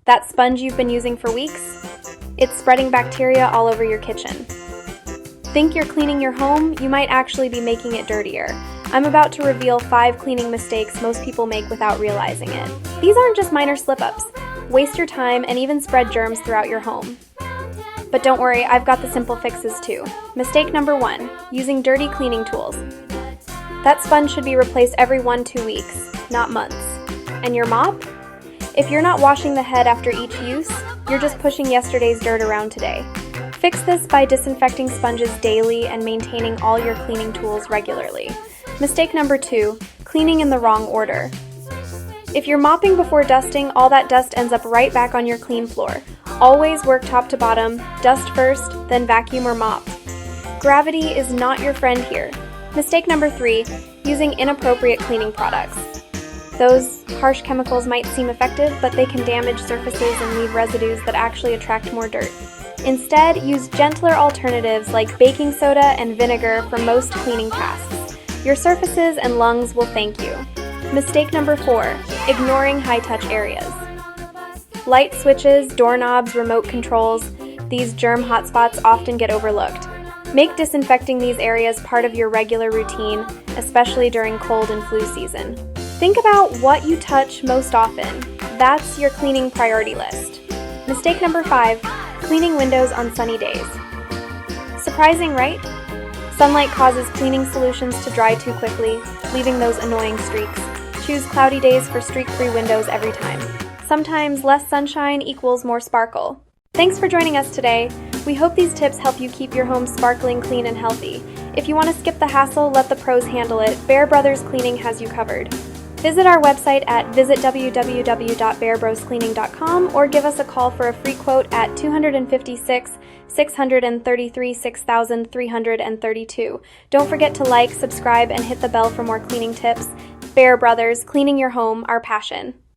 That sponge you've been using for weeks? It's spreading bacteria all over your kitchen. Think you're cleaning your home? You might actually be making it dirtier. I'm about to reveal 5 cleaning mistakes most people make without realizing it. These aren't just minor slip-ups. Waste your time and even spread germs throughout your home. But don't worry, I've got the simple fixes too. Mistake number 1, using dirty cleaning tools. That sponge should be replaced every 1-2 weeks, not months. And your mop? If you're not washing the head after each use, you're just pushing yesterday's dirt around today. Fix this by disinfecting sponges daily and maintaining all your cleaning tools regularly. Mistake number 2, cleaning in the wrong order. If you're mopping before dusting, all that dust ends up right back on your clean floor. Always work top to bottom, dust first, then vacuum or mop. Gravity is not your friend here. Mistake number 3, using inappropriate cleaning products. Those harsh chemicals might seem effective, but they can damage surfaces and leave residues that actually attract more dirt. Instead, use gentler alternatives like baking soda and vinegar for most cleaning tasks. Your surfaces and lungs will thank you. Mistake number 4, ignoring high-touch areas. Light switches, doorknobs, remote controls, these germ hotspots often get overlooked. Make disinfecting these areas part of your regular routine, especially during cold and flu season. Think about what you touch most often. That's your cleaning priority list. Mistake number 5, cleaning windows on sunny days. Surprising, right? Sunlight causes cleaning solutions to dry too quickly, leaving those annoying streaks. Choose cloudy days for streak-free windows every time. Sometimes less sunshine equals more sparkle. Thanks for joining us today. We hope these tips help you keep your home sparkling clean and healthy. If you want to skip the hassle, let the pros handle it. Bear Brothers Cleaning has you covered. Visit our website at www.bearbroscleaning.com or give us a call for a free quote at 256-633-6332. Don't forget to like, subscribe, and hit the bell for more cleaning tips. Bear Brothers, cleaning your home, our passion.